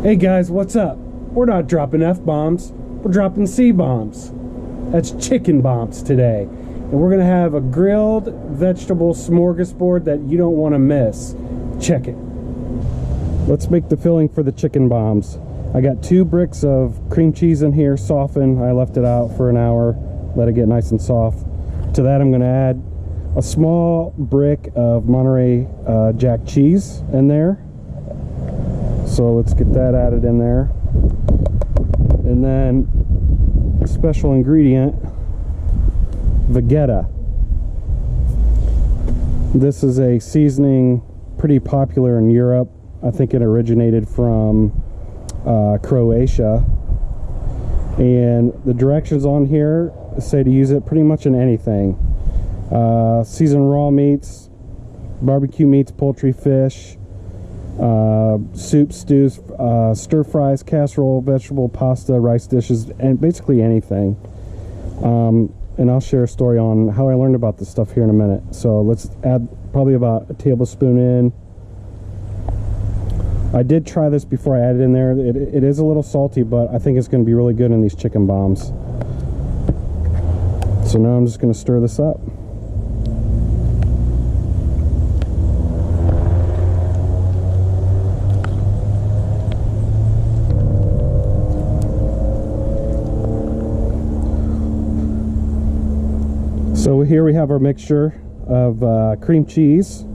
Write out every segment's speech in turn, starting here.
Hey guys, what's up? We're not dropping F-bombs, we're dropping C-bombs. That's chicken bombs today. And we're gonna have a grilled vegetable smorgasbord that you don't wanna miss. Check it. Let's make the filling for the chicken bombs. I got 2 bricks of cream cheese in here, softened. I left it out for an hour, let it get nice and soft. To that I'm gonna add a small brick of Monterey Jack cheese in there. So let's get that added in there. And then special ingredient, Vegeta. This is a seasoning pretty popular in Europe. I think it originated from Croatia. And the directions on here say to use it pretty much in anything. Season raw meats, barbecue meats, poultry, fish, soup, stews, stir fries, casserole, vegetable, pasta, rice dishes, and basically anything. And I'll share a story on how I learned about this stuff here in a minute. So let's add probably about a tablespoon in. I did try this before I added in there. It is a little salty, but I think it's going to be really good in these chicken bombs. So now I'm just going to stir this up. So here we have our mixture of cream cheese,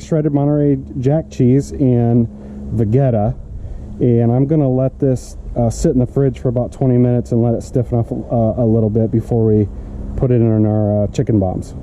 shredded Monterey Jack cheese, and Vegeta. And I'm going to let this sit in the fridge for about 20 minutes and let it stiffen up a little bit before we put it in our chicken bombs.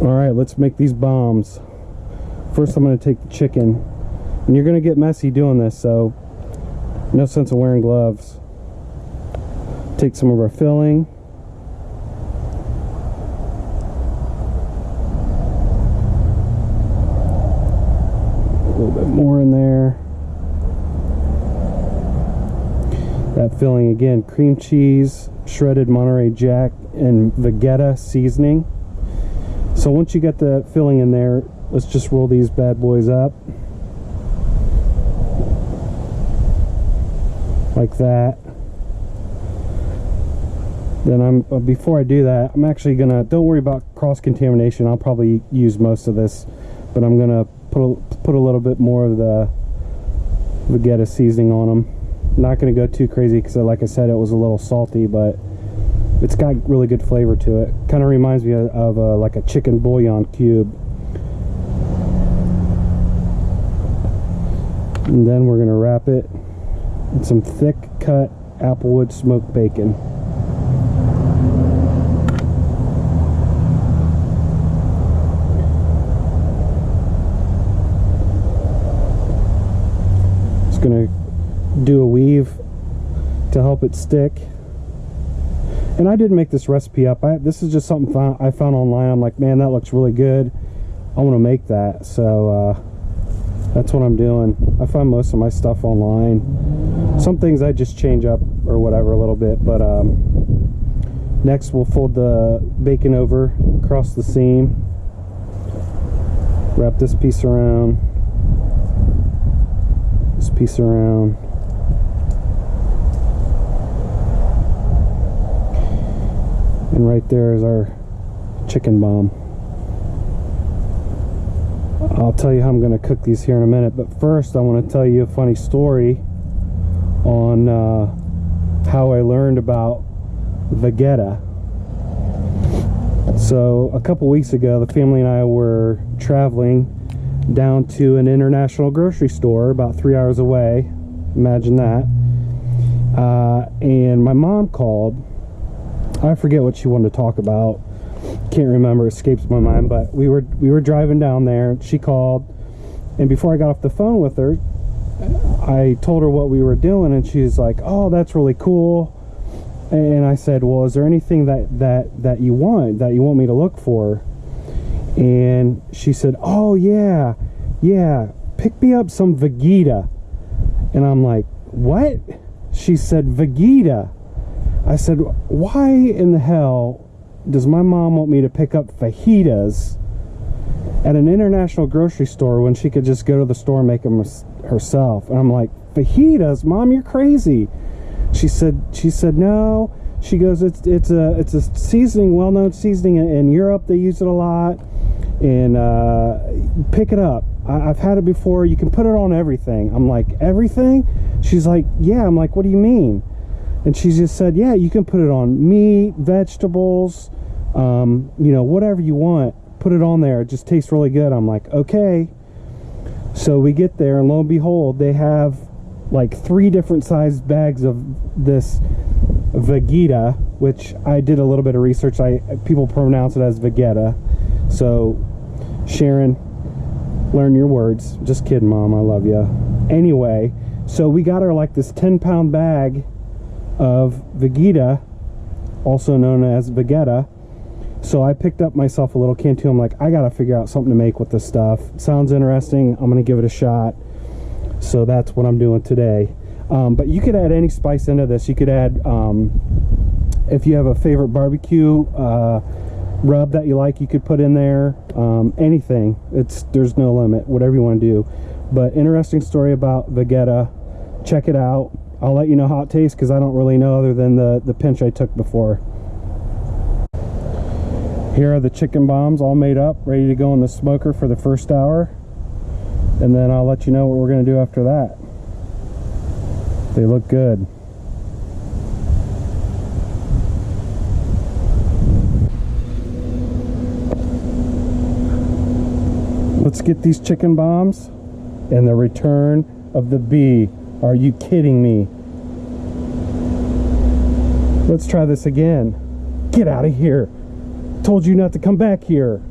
Alright, let's make these bombs. First I'm going to take the chicken. And you're going to get messy doing this, so no sense of wearing gloves. Take some of our filling. A little bit more in there. That filling again, cream cheese, shredded Monterey Jack, and Vegeta seasoning. So once you get the filling in there, let's just roll these bad boys up. Like that. Then before I do that, I'm actually gonna, don't worry about cross-contamination, I'll probably use most of this, but I'm gonna put a little bit more of the Vegeta seasoning on them. Not gonna go too crazy because like I said, it was a little salty, but it's got really good flavor to it. Kind of reminds me of like a chicken bouillon cube. And then we're going to wrap it in some thick cut applewood smoked bacon. Just going to do a weave to help it stick. And I didn't make this recipe up. This is just something I found online. I'm like, man, that looks really good. I want to make that. So that's what I'm doing. I find most of my stuff online. Some things I just change up or whatever a little bit. But next we'll fold the bacon over across the seam. Wrap this piece around. This piece around. And right there is our chicken bomb. I'll tell you how I'm going to cook these here in a minute, but first I want to tell you a funny story on how I learned about Vegeta. So a couple weeks ago, the family and I were traveling down to an international grocery store about 3 hours away. Imagine that. And my mom called. I forget what she wanted to talk about. Can't remember, escapes my mind. But we were driving down there. She called, and before I got off the phone with her, I told her what we were doing, and she's like, "Oh, that's really cool." And I said, "Well, is there anything that you want me to look for?" And she said, "Oh yeah, pick me up some Vegeta." And I'm like, "What?" She said, "Vegeta." I said, "Why in the hell does my mom want me to pick up fajitas at an international grocery store when she could just go to the store and make them herself?" And I'm like, "Fajitas, Mom, you're crazy." She said no. She goes, it's a seasoning, well-known seasoning in Europe. They use it a lot. And pick it up. I've had it before. You can put it on everything. I'm like, everything? She's like, yeah. I'm like, what do you mean? And she just said, yeah, you can put it on meat, vegetables, you know, whatever you want. Put it on there. It just tastes really good. I'm like, okay. So we get there, and lo and behold, they have like 3 different sized bags of this Vegeta, which I did a little bit of research. People pronounce it as Vegeta. So Sharon, learn your words. Just kidding, Mom, I love you. Anyway, so we got her like this 10-pound bag of Vegeta, also known as Vegeta. So I picked up myself a little can too. I'm like, I gotta figure out something to make with this stuff. Sounds interesting. I'm gonna give it a shot. So that's what I'm doing today. But you could add any spice into this. You could add, if you have a favorite barbecue rub that you like, you could put in there. Anything. There's no limit. Whatever you want to do. But interesting story about Vegeta. Check it out. I'll let you know how it tastes, because I don't really know other than the pinch I took before. Here are the chicken bombs all made up, ready to go in the smoker for the first hour. And then I'll let you know what we're going to do after that. They look good. Let's get these chicken bombs and the return of the bee. Are you kidding me? Let's try this again. Get out of here. Told you not to come back here.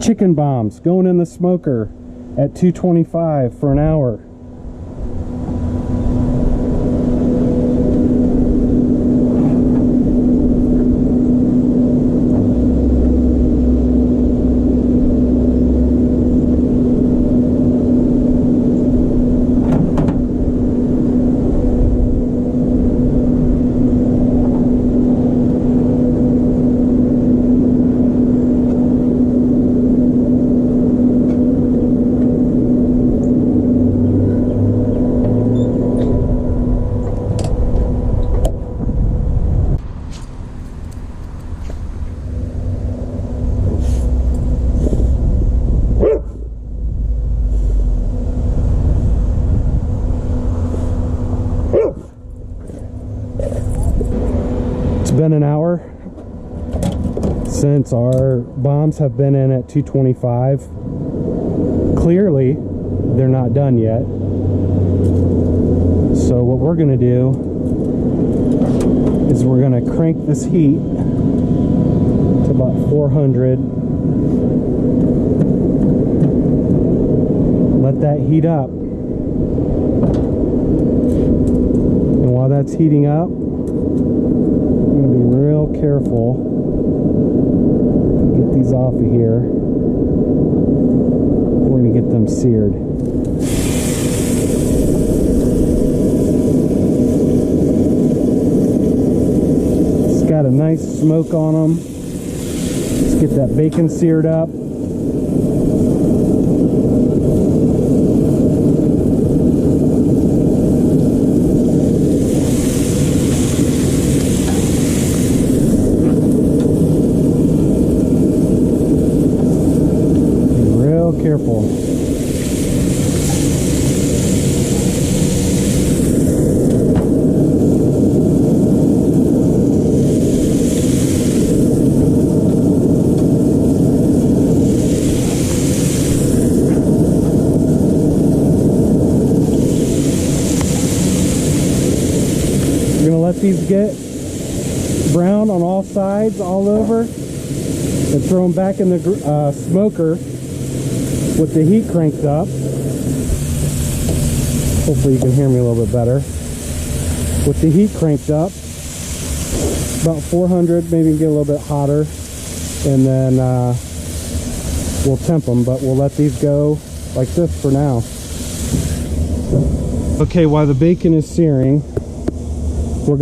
Chicken bombs going in the smoker at 225 for an hour. Been an hour since our bombs have been in at 225. Clearly they're not done yet, so what we're gonna do is we're gonna crank this heat to about 400, let that heat up, and while that's heating up, I'm going to be careful. Get these off of here. We're going to get them seared. It's got a nice smoke on them. Let's get that bacon seared up. Careful. We're going to let these get brown on all sides, all over, and throw them back in the smoker with the heat cranked up. Hopefully you can hear me a little bit better. With the heat cranked up, about 400, maybe get a little bit hotter, and then we'll temp them, but we'll let these go like this for now. Okay, while the bacon is searing, I'm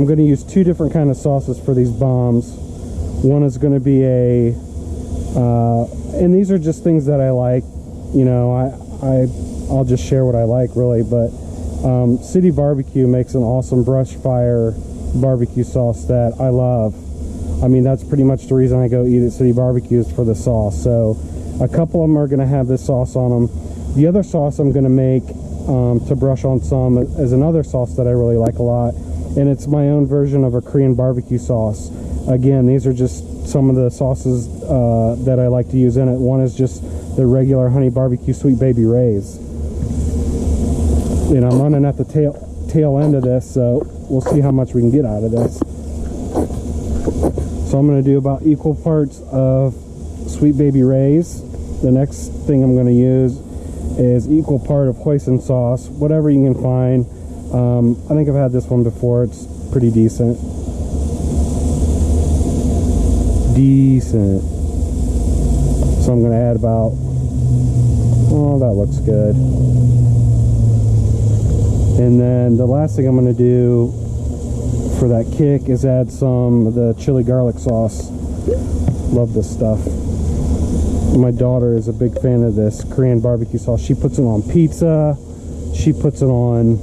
going to use two different kind of sauces for these bombs. One is going to be and these are just things that I like, you know, I'll just share what I like really, but City Barbecue makes an awesome brush fire barbecue sauce that I love. I mean, that's pretty much the reason I go eat at City Barbecue is for the sauce. So a couple of them are going to have this sauce on them. The other sauce I'm going to make to brush on some is another sauce that I really like a lot, and it's my own version of a Korean barbecue sauce. Again, these are just some of the sauces that I like to use in it. One is just the regular honey barbecue Sweet Baby Ray's. And I'm running at the tail end of this, so we'll see how much we can get out of this. So I'm going to do about equal parts of Sweet Baby Ray's. The next thing I'm going to use is equal part of hoisin sauce, whatever you can find. I think I've had this one before. It's pretty decent. So I'm going to add about, oh, that looks good. And then the last thing I'm going to do for that kick is add some of the chili garlic sauce. Love this stuff. My daughter is a big fan of this Korean barbecue sauce. She puts it on pizza. She puts it on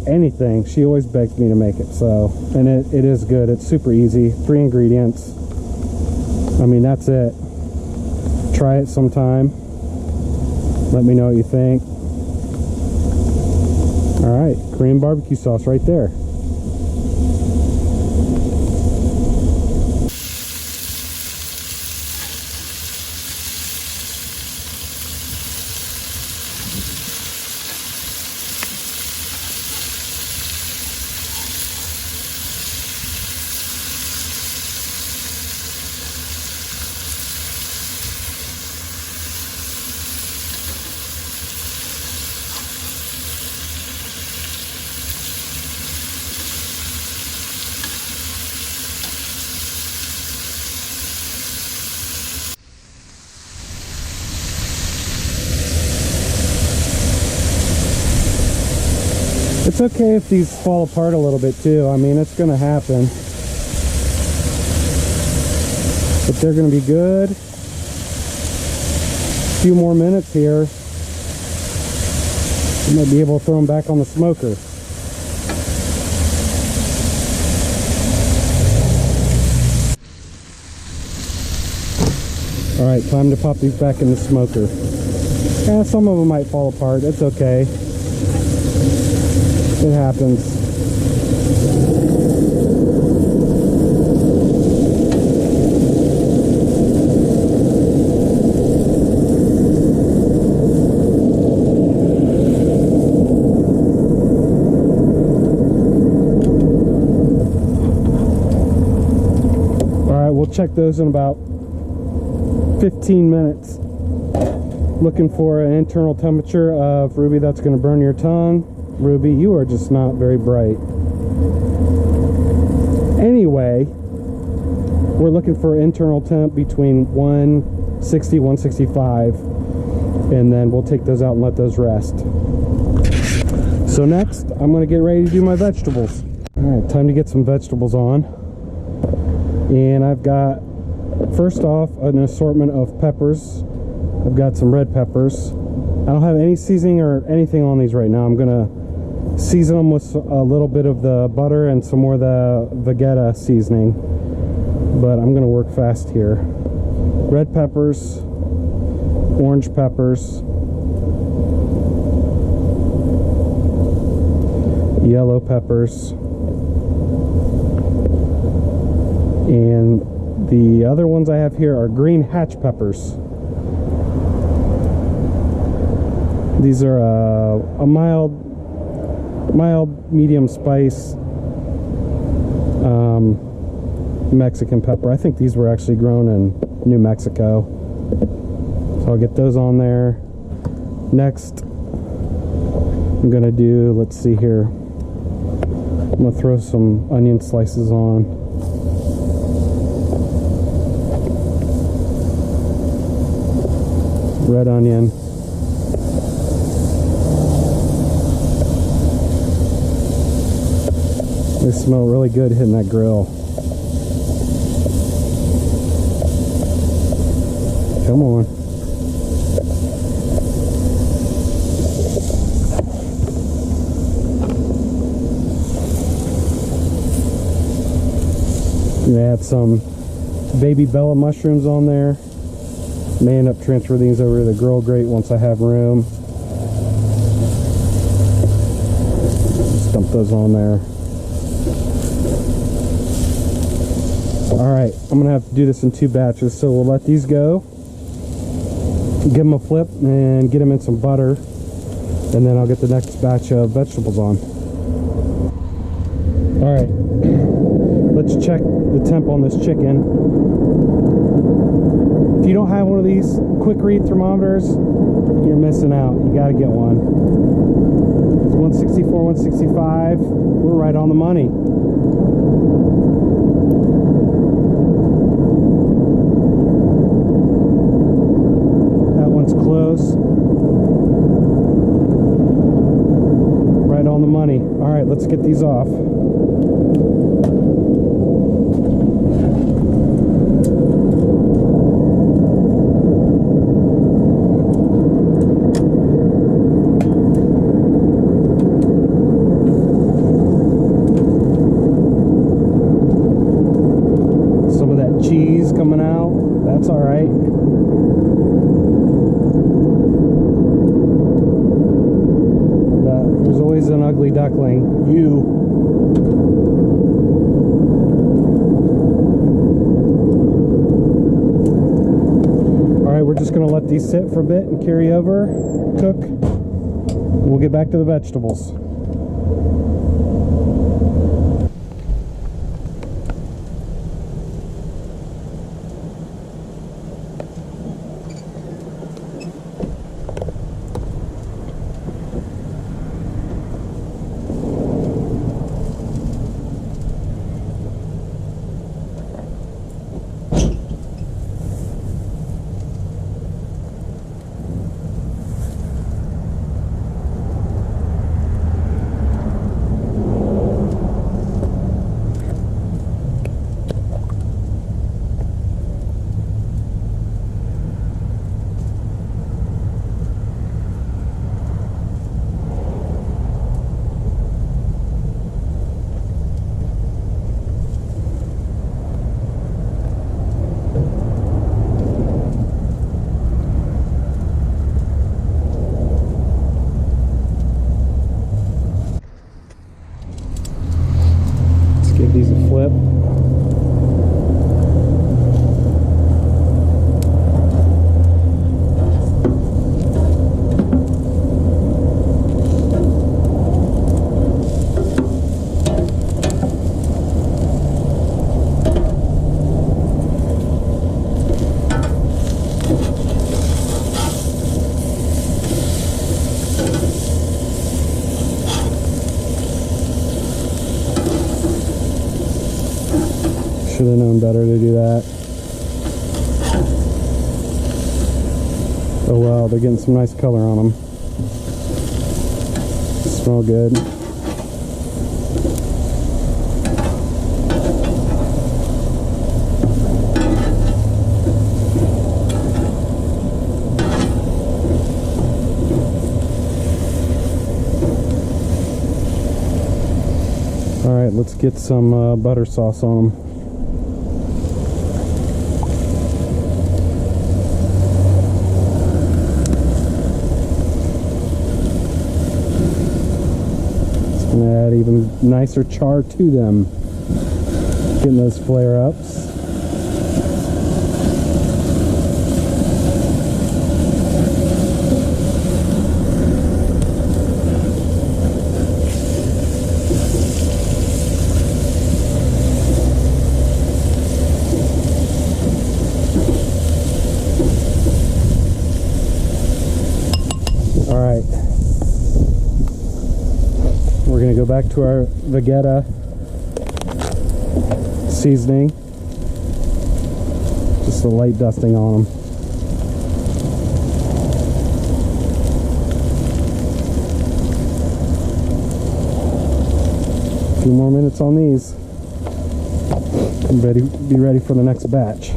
anything. She always begs me to make it. So, and it is good. It's super easy. 3 ingredients. I mean, that's it. Try it sometime. Let me know what you think. All right, Korean barbecue sauce right there. It's okay if these fall apart a little bit too. I mean, it's going to happen. But they're going to be good. A few more minutes here. You might be able to throw them back on the smoker. Alright, time to pop these back in the smoker. Yeah, some of them might fall apart. It's okay. It happens. Alright, we'll check those in about 15 minutes. Looking for an internal temperature of Ruby that's going to burn your tongue. Ruby, you are just not very bright. Anyway, we're looking for internal temp between 160, 165, and then we'll take those out and let those rest. So next, I'm going to get ready to do my vegetables. All right, time to get some vegetables on. And I've got, first off, an assortment of peppers. I've got some red peppers. I don't have any seasoning or anything on these right now. I'm going to season them with a little bit of the butter and some more of the Vegeta seasoning. But I'm going to work fast here. Red peppers, orange peppers, yellow peppers, and the other ones I have here are green hatch peppers. These are a mild medium spice Mexican pepper. I think these were actually grown in New Mexico. So I'll get those on there. Next, I'm gonna do, let's see here, I'm gonna throw some onion slices on. Red onion. They smell really good hitting that grill. Come on. I'm gonna add some baby Bella mushrooms on there. May end up transferring these over to the grill grate once I have room. Just dump those on there. Alright, I'm gonna have to do this in 2 batches, so we'll let these go, give them a flip, and get them in some butter, and then I'll get the next batch of vegetables on. Alright, let's check the temp on this chicken. If you don't have one of these quick read thermometers, you're missing out. You gotta get one. It's 164, 165, we're right on the money. Close. Right on the money. All right, let's get these off. Some of that cheese coming out. That's all right. An ugly duckling. Alright, we're just going to let these sit for a bit and carry over, cook. We'll get back to the vegetables. Should have known better to do that. Oh wow, they're getting some nice color on them. Smell good. Alright, let's get some butter sauce on them. It's going to add even nicer char to them. Getting those flare-ups. Alright, we're going to go back to our Vegeta seasoning. Just a light dusting on them. A few more minutes on these. Be ready for the next batch.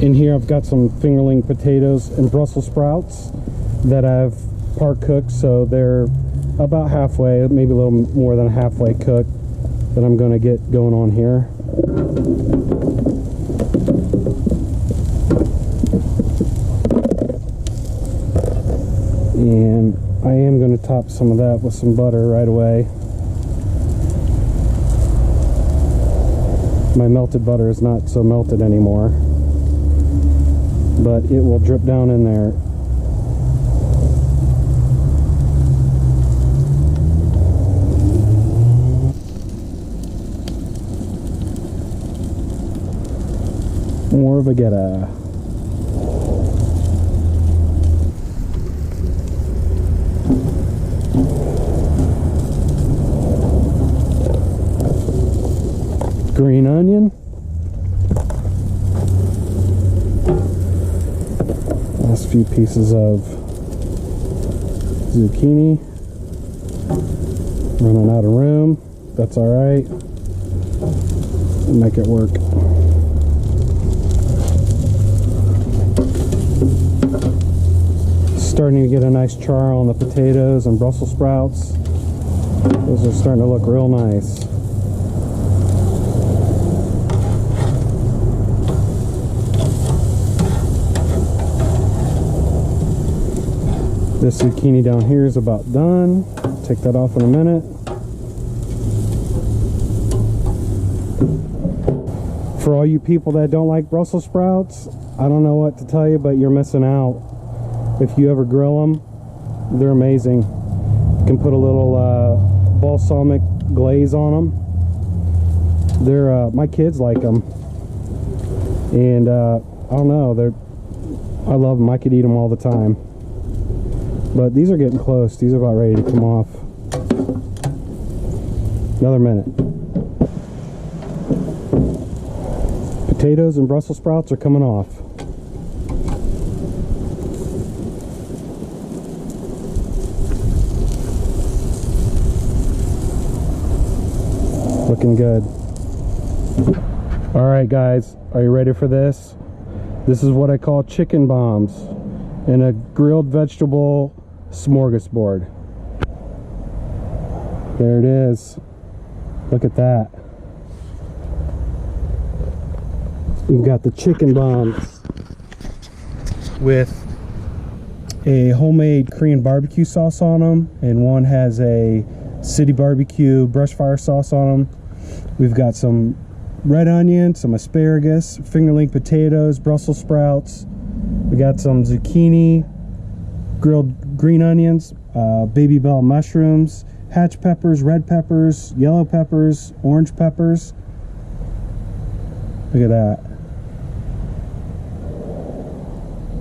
In here I've got some fingerling potatoes and Brussels sprouts that I've part cooked, so they're about halfway, maybe a little more than halfway cooked, that I'm going to get going on here. And I am going to top some of that with some butter right away. My melted butter is not so melted anymore, but it will drip down in there. More Vegeta. Green onion. Last few pieces of zucchini. Running out of room. That's all right. We'll make it work. Starting to get a nice char on the potatoes and Brussels sprouts. Those are starting to look real nice. This zucchini down here is about done. Take that off in a minute. For all you people that don't like Brussels sprouts, I don't know what to tell you, but you're missing out. If you ever grill them, they're amazing. You can put a little balsamic glaze on them. They're my kids like them, and I don't know, I love them. I could eat them all the time. But these are getting close. These are about ready to come off. Another minute. Potatoes and Brussels sprouts are coming off. Looking good. All right, guys, are you ready for this? This is what I call chicken bombs in a grilled vegetable smorgasbord. There it is. Look at that. We've got the chicken bombs with a homemade Korean barbecue sauce on them, and one has a city barbecue brush fire sauce on them. We've got some red onion, some asparagus, fingerling potatoes, Brussels sprouts. We got some zucchini, grilled green onions, baby bell mushrooms, hatch peppers, red peppers, yellow peppers, orange peppers. Look at that.